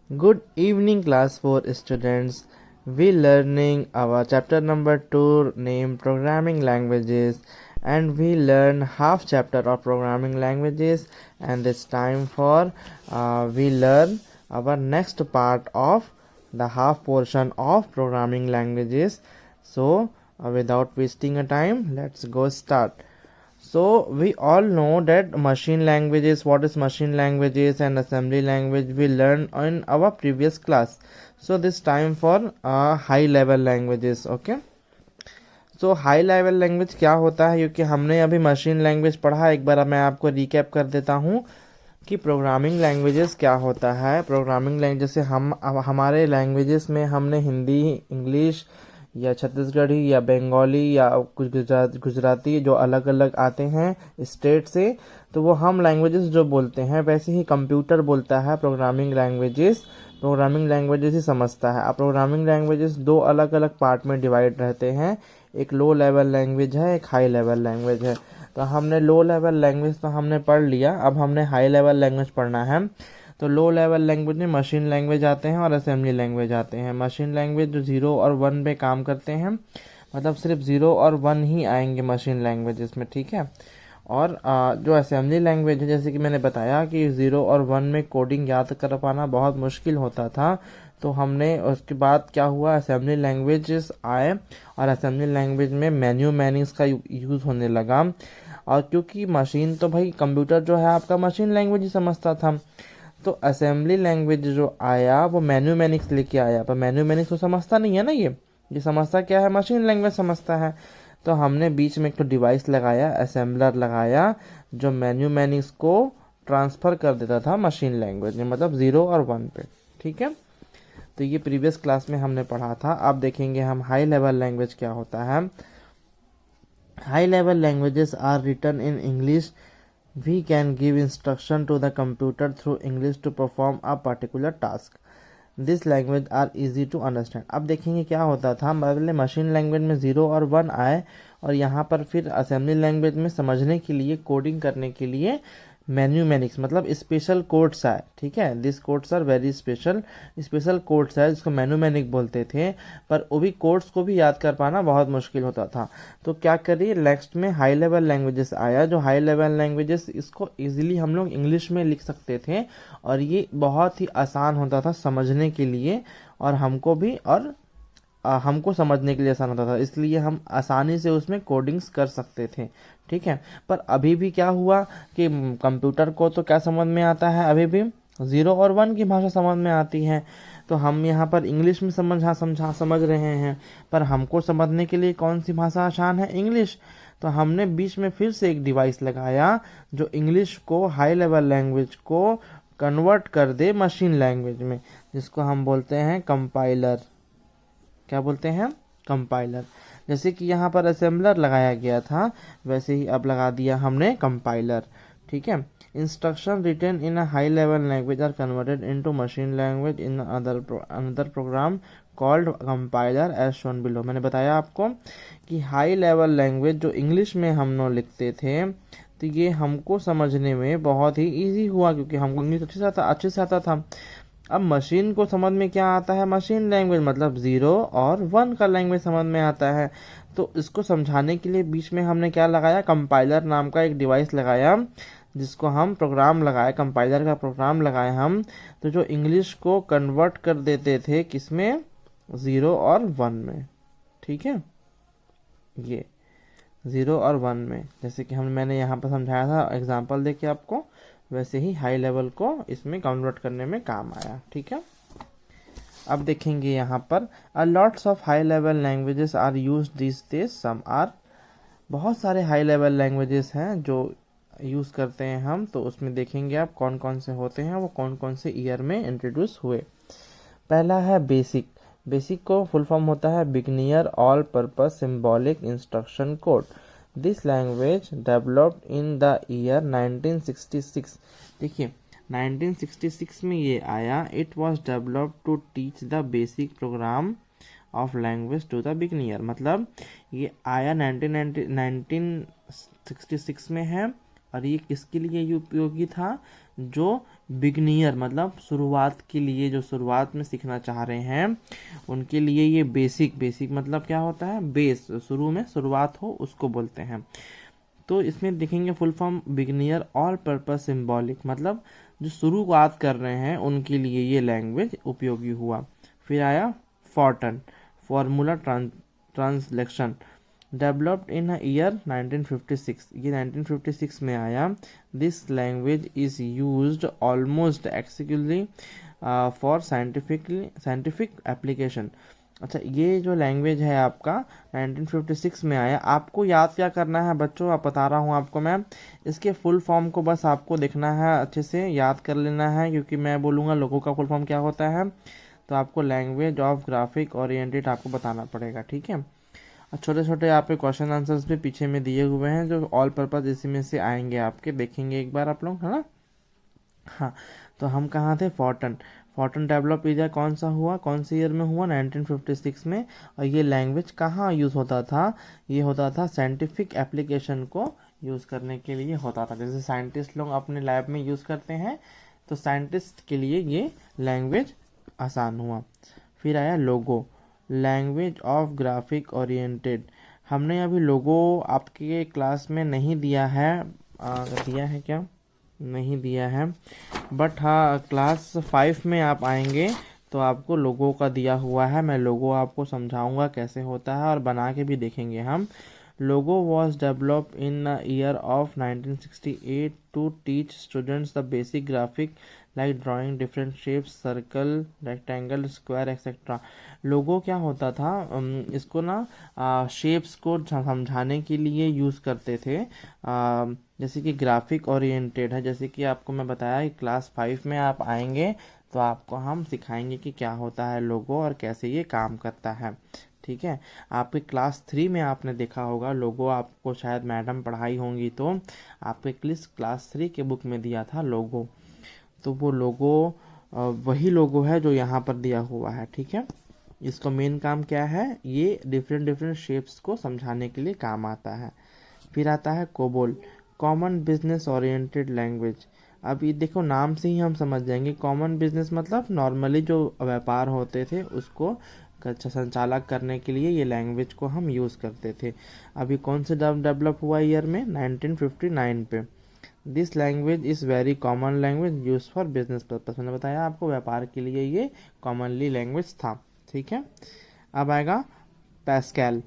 Good evening, class 4 students. We learning our chapter number 2 named Programming Languages, and we learn half chapter of programming languages, and it's time for we learn our next part of the half portion of programming languages. So without wasting a time, let's go start. So we all know that machine languages, what is machine languages and assembly language we learned in our previous class. So this time for high level languages. Okay. So high level language क्या होता है, क्योंकि हमने अभी machine language पढ़ा, एक बार मैं आपको रिकैप कर देता हूँ कि प्रोग्रामिंग लैंग्वेजेस क्या होता है। प्रोग्रामिंग लैंग्वेज जैसे हमारे लैंग्वेजेस में हमने हिंदी, इंग्लिश या छत्तीसगढ़ी या बंगाली या कुछ गुजराती जो अलग अलग आते हैं स्टेट से, तो वो हम लैंग्वेजेस जो बोलते हैं वैसे ही कंप्यूटर बोलता है प्रोग्रामिंग लैंग्वेजेस ही समझता है। अब प्रोग्रामिंग लैंग्वेजेस दो अलग अलग पार्ट में डिवाइड रहते हैं, एक लो लेवल लैंग्वेज है, एक हाई लेवल लैंग्वेज है। तो हमने लो लेवल लैंग्वेज तो हमने पढ़ लिया, अब हमने हाई लेवल लैंग्वेज पढ़ना है। तो लो लेवल लैंग्वेज में मशीन लैंग्वेज आते हैं और असेंबली लैंग्वेज आते हैं। मशीन लैंग्वेज जो 0 और 1 पे काम करते हैं, मतलब सिर्फ 0 और 1 ही आएंगे मशीन लैंग्वेजेस में, ठीक है। और जो असेंबली लैंग्वेज है, जैसे कि मैंने बताया कि 0 और 1 में कोडिंग याद कर पाना बहुत मुश्किल होता था, तो हमने उसके बाद क्या हुआ, असेंबली लैंग्वेजेस आए और असेंबली लैंग्वेज में मैन्यूमैनिक्स का यूज़ होने लगा। और क्योंकि मशीन तो भाई कंप्यूटर जो है आपका मशीन लैंग्वेज ही समझता था, तो असेंबली लैंग्वेज जो आया वो मैन्यूमैनिक्स लेके आया। पर मैन्यूमैनिक्स तो समझता नहीं है ना, ये समझता क्या है, मशीन लैंग्वेज समझता है। तो हमने बीच में एक तो डिवाइस लगाया, असेंबलर लगाया, जो मैन्यूमैनिक्स को ट्रांसफ़र कर देता था मशीन लैंग्वेज में, मतलब 0 और 1 पे, ठीक है। तो ये प्रीवियस क्लास में हमने पढ़ा था। अब देखेंगे हम हाई लेवल लैंग्वेज क्या होता है। High level languages are written in English. We can give instruction to the computer through English to perform a particular task. This language are easy to understand. अब देखेंगे क्या होता था, पहले मशीन लैंग्वेज में 0 और 1 आए, और यहाँ पर फिर असेंबली लैंग्वेज में समझने के लिए, कोडिंग करने के लिए मैन्यूमैनिक्स मतलब स्पेशल कोड्स आए, ठीक है। This codes are very special codes है जिसको मैन्यूमैनिक बोलते थे, पर वो भी कोड्स को भी याद कर पाना बहुत मुश्किल होता था। तो क्या करिए, नेक्स्ट में हाई लेवल लैंग्वेजेस आया, जो हाई लेवल लैंग्वेजेस इसको इजीली हम लोग इंग्लिश में लिख सकते थे, और ये बहुत ही आसान होता था समझने के लिए, और हमको समझने के लिए आसान होता था, इसलिए हम आसानी से उसमें कोडिंग्स कर सकते थे, ठीक है। पर अभी भी क्या हुआ कि कंप्यूटर को तो क्या समझ में आता है, अभी भी 0 और 1 की भाषा समझ में आती है। तो हम यहाँ पर इंग्लिश में समझ रहे हैं, पर हमको समझने के लिए कौन सी भाषा आसान है, इंग्लिश। तो हमने बीच में फिर से एक डिवाइस लगाया जो इंग्लिश को, हाई लेवल लैंग्वेज को कन्वर्ट कर दे मशीन लैंग्वेज में, जिसको हम बोलते हैं कंपाइलर। क्या बोलते हैं, कंपाइलर। जैसे कि यहाँ पर असेंबलर लगाया गया था, वैसे ही अब लगा दिया हमने कंपाइलर, ठीक है। Instruction written in a high level language are converted into machine language in another program called compiler as shown below. मैंने बताया आपको कि हाई लेवल लैंग्वेज जो इंग्लिश में हम लोग लिखते थे, तो ये हमको समझने में बहुत ही इजी हुआ, क्योंकि हमको इंग्लिश अच्छे से आता था। अब मशीन को समझ में क्या आता है, मशीन लैंग्वेज मतलब 0 और 1 का लैंग्वेज समझ में आता है। तो इसको समझाने के लिए बीच में हमने क्या लगाया, कंपाइलर नाम का एक डिवाइस लगाया, जिसको हम प्रोग्राम लगाए, कंपाइलर का प्रोग्राम लगाए हम, तो जो इंग्लिश को कन्वर्ट कर देते थे किसमें, 0 और 1 में, ठीक है। ये 0 और 1 में, जैसे कि मैंने यहाँ पर समझाया था एग्जाम्पल देके आपको, वैसे ही हाई लेवल को इसमें कन्वर्ट करने में काम आया, ठीक है। अब देखेंगे यहाँ पर a lots of high level languages are use this days, some are. बहुत सारे हाई लेवल लैंग्वेजेस हैं जो यूज़ करते हैं हम, तो उसमें देखेंगे आप कौन कौन से होते हैं, वो कौन कौन से ईयर में इंट्रोड्यूस हुए। पहला है बेसिक। बेसिक को फुल फॉर्म होता है beginner all purpose symbolic instruction code. This language developed in the year 1966। देखिए 1966 में ये आया। It was developed to teach the basic program of language to the beginner. मतलब ये आया 1966 में है, और ये किसके लिए ये उपयोगी था, जो बिगनियर मतलब शुरुआत के लिए, जो शुरुआत में सीखना चाह रहे हैं उनके लिए ये बेसिक मतलब क्या होता है, बेस, शुरू में शुरुआत हो उसको बोलते हैं। तो इसमें देखेंगे full form beginner all purpose symbolic, मतलब जो शुरुआत कर रहे हैं उनके लिए ये लैंग्वेज उपयोगी हुआ। फिर आया FORTRAN, formula translation, developed in year 1956, ये 1956 में आया। This language is used almost exclusively for scientific application. अच्छा, ये जो लैंग्वेज है आपका 1956 में आया। आपको याद क्या करना है बच्चों, आप बता रहा हूँ आपको मैं, इसके फुल फॉर्म को बस आपको देखना है, अच्छे से याद कर लेना है, क्योंकि मैं बोलूँगा लोगों का फुल फॉर्म क्या होता है, तो आपको लैंग्वेज ऑफ ग्राफिक ओरिएंटेड आपको बताना पड़ेगा, ठीक है। और छोटे छोटे यहाँ पे क्वेश्चन आंसर्स भी पीछे में दिए हुए हैं जो ऑल पर्पज इसी में से आएंगे आपके, देखेंगे एक बार आप लोग, है ना। हाँ, तो हम कहाँ थे, फॉर्टन। फॉर्टन डेवलप एरिया कौन सा हुआ, कौन से ईयर में हुआ, 1956 में। और ये लैंग्वेज कहाँ यूज़ होता था, ये होता था साइंटिफिक एप्लीकेशन को यूज़ करने के लिए होता था। जैसे साइंटिस्ट लोग अपने लैब में यूज़ करते हैं, तो साइंटिस्ट के लिए ये लैंग्वेज आसान हुआ। फिर आया लोगो, लैंग्वेज ऑफ ग्राफिक ओरिएंटेड। हमने अभी लोगो आपके क्लास में नहीं दिया है, दिया है क्या, नहीं दिया है, बट हाँ क्लास 5 में आप आएंगे तो आपको लोगो का दिया हुआ है। मैं लोगो आपको समझाऊंगा कैसे होता है और बना के भी देखेंगे हम। Logo was developed in year of 1968 to teach students the basic graphic like drawing different shapes, circle, rectangle, square etcetera. Logo क्या होता था, इसको ना शेप्स को समझाने के लिए यूज़ करते थे। जैसे कि ग्राफिक ओरिएंटेड है, जैसे कि आपको मैं बताया कि क्लास 5 में आप आएंगे तो आपको हम सिखाएंगे कि क्या होता है लोगो और कैसे ये काम करता है, ठीक है। आपके क्लास 3 में आपने देखा होगा लोगो, आपको शायद मैडम पढ़ाई होंगी, तो आपके क्लास 3 के बुक में दिया था लोगो। तो वो लोगो वही लोगो है जो यहाँ पर दिया हुआ है, ठीक है। इसका मेन काम क्या है, ये डिफरेंट शेप्स को समझाने के लिए काम आता है। फिर आता है COBOL, common business oriented language. अब ये देखो नाम से ही हम समझ जाएंगे, कॉमन बिजनेस मतलब नॉर्मली जो व्यापार होते थे उसको संचालक करने के लिए ये लैंग्वेज को हम यूज़ करते थे। अभी कौन से डेवलप हुआ ईयर में, 1959 पे। This language is very common language use for business purpose. मैंने बताया आपको व्यापार के लिए ये कॉमनली लैंग्वेज था, ठीक है। अब आएगा Pascal.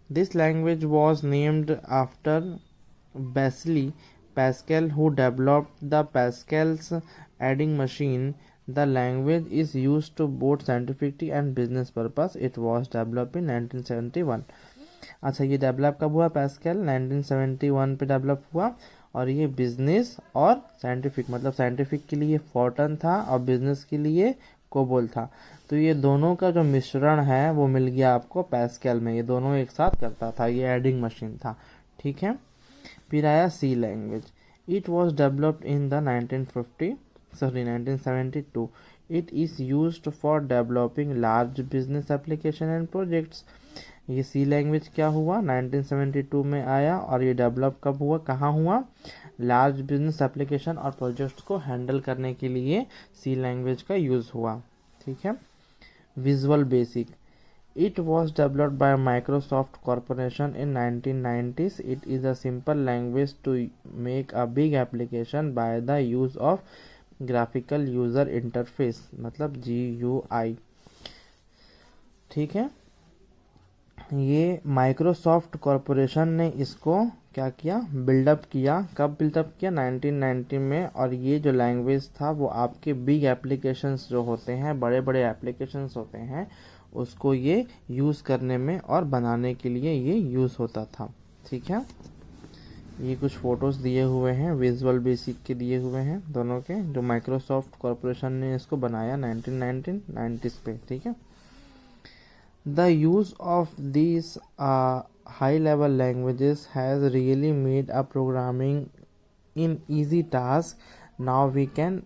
This language was named after Vasily Pascal, who developed the Pascal's adding machine. The language is used to both scientific and business purpose. It was developed in 1971. अच्छा, ये डेवलप कब हुआ, Pascal 1971 पे डेवलप हुआ। और ये business और scientific, मतलब साइंटिफिक के लिए फॉर्टन था और बिजनेस के लिए कोबोल था। तो ये दोनों का जो मिश्रण है वो मिल गया आपको पैस्कल में, ये दोनों एक साथ करता था, ये एडिंग मशीन था, ठीक है। फिर आया C language. It was developed in the 1972। It is used for developing large business application and projects. ये सी लैंग्वेज क्या हुआ, 1972 में आया और ये डेवलप कब हुआ, कहाँ हुआ, लार्ज बिजनेस एप्लीकेशन और प्रोजेक्ट्स को हैंडल करने के लिए सी लैंग्वेज का यूज़ हुआ, ठीक है। Visual basic, it was developed by Microsoft Corporation in 1990s. It is a simple language to make a big application by the use of graphical user interface, मतलब GUI, ठीक है। ये माइक्रोसॉफ्ट कॉरपोरेशन ने इसको क्या किया, बिल्डअप किया। कब बिल्डअप किया, 1990 में। और ये जो लैंग्वेज था वो आपके बिग एप्लीकेशंस जो होते हैं, बड़े बड़े एप्लीकेशंस होते हैं, उसको ये यूज़ करने में और बनाने के लिए ये यूज़ होता था, ठीक है। ये कुछ फोटोज़ दिए हुए हैं, विजुअल बेसिक के दिए हुए हैं दोनों के, जो माइक्रोसॉफ्ट कॉरपोरेशन ने इसको बनाया 1990s पे, ठीक है। The use of these high-level languages has really made a programming in easy task. Now we can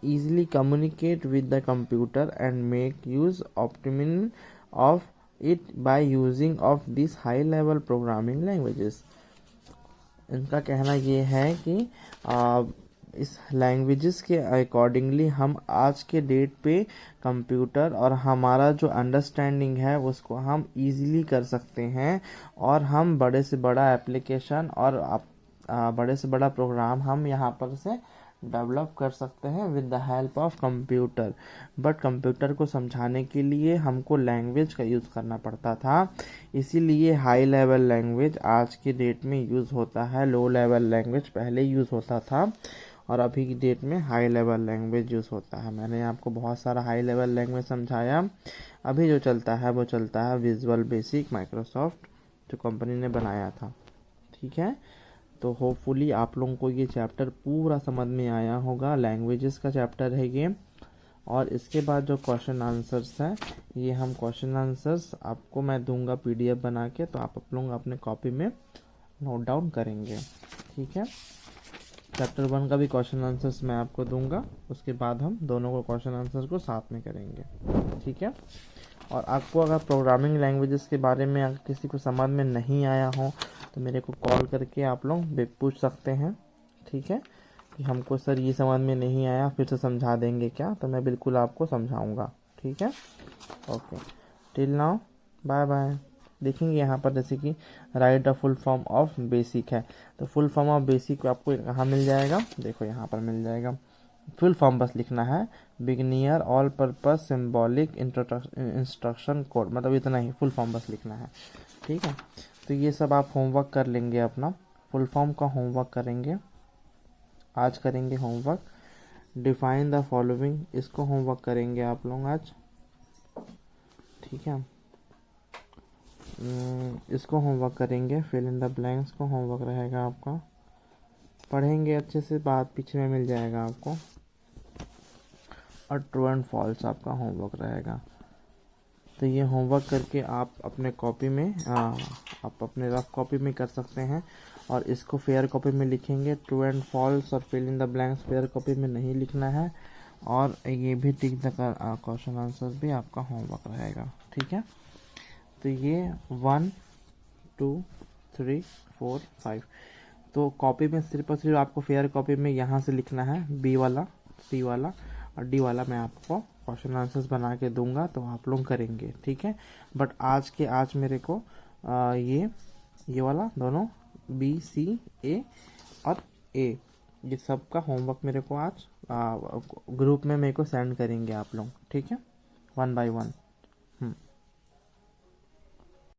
easily communicate with the computer and make use optimally of it by using of these high level programming languages. इनका कहना ये है कि इस languages के accordingly हम आज के डेट पे कंप्यूटर और हमारा जो अंडरस्टैंडिंग है उसको हम इजीली कर सकते हैं, और हम बड़े से बड़ा एप्लीकेशन और बड़े से बड़ा प्रोग्राम हम यहाँ पर से डेवलप कर सकते हैं with the help of computer. But computer को समझाने के लिए हमको लैंग्वेज का यूज़ करना पड़ता था, इसीलिए हाई लेवल लैंग्वेज आज की डेट में यूज़ होता है, लो लेवल लैंग्वेज पहले यूज़ होता था, और अभी की डेट में हाई लेवल लैंग्वेज यूज़ होता है। मैंने आपको बहुत सारा हाई लेवल लैंग्वेज समझाया। अभी जो चलता है वो चलता है विजुअल बेसिक माइक्रोसॉफ्ट, जो कंपनी ने बनाया था। ठीक है, तो होपफुली आप लोगों को ये चैप्टर पूरा समझ में आया होगा। लैंग्वेजेस का चैप्टर है ये, और इसके बाद जो क्वेश्चन आंसर्स है, ये हम क्वेश्चन आंसर्स आपको मैं दूंगा पीडीएफ बना के, तो आप लोग अपने कॉपी में नोट डाउन करेंगे। ठीक है, चैप्टर 1 का भी क्वेश्चन आंसर्स मैं आपको दूंगा, उसके बाद हम दोनों को क्वेश्चन आंसर्स को साथ में करेंगे। ठीक है, और आपको अगर प्रोग्रामिंग लैंग्वेजेस के बारे में अगर किसी को समझ में नहीं आया हो तो मेरे को कॉल करके आप लोग पूछ सकते हैं। ठीक है, कि हमको सर ये समझ में नहीं आया, फिर से समझा देंगे क्या, तो मैं बिल्कुल आपको समझाऊंगा। ठीक है, okay, till now bye bye. देखेंगे यहाँ पर जैसे कि right the full form of basic है, तो फुल फॉर्म ऑफ बेसिक आपको कहाँ मिल जाएगा, देखो यहाँ पर मिल जाएगा। फुल फॉर्म बस लिखना है, beginner all purpose symbolic instruction code, मतलब इतना ही फुल फॉर्म बस लिखना है। ठीक है, तो ये सब आप होमवर्क कर लेंगे, अपना फुल फॉर्म का होमवर्क करेंगे, आज करेंगे होमवर्क। डिफाइन द फॉलोइंग, इसको होमवर्क करेंगे आप लोग आज। ठीक है, इसको होमवर्क करेंगे। फिल इन द ब्लैंक्स को होमवर्क रहेगा आपका, पढ़ेंगे अच्छे से, बात पीछे में मिल जाएगा आपको। और ट्रू एंड फॉल्स आपका होमवर्क रहेगा। तो ये होमवर्क करके आप अपने कॉपी में आप अपने रफ कॉपी में कर सकते हैं, और इसको फेयर कॉपी में लिखेंगे। ट्रू एंड फॉल्स और fill in the blanks fair copy में नहीं लिखना है, और ये भी टिक द क्वेश्चन आंसर भी आपका होमवर्क रहेगा। ठीक है, तो ये 1 2 3 4 5, तो कॉपी में सिर्फ और सिर्फ आपको फेयर कॉपी में यहाँ से लिखना है, बी वाला, सी वाला और डी वाला मैं आपको क्वेश्चन आंसर्स बना के दूंगा, तो आप लोग करेंगे। ठीक है, बट आज मेरे को ये वाला दोनों बी सी ए और ए, ये सब का होमवर्क मेरे को आज ग्रुप में मेरे को सेंड करेंगे आप लोग। ठीक है, 1 by 1।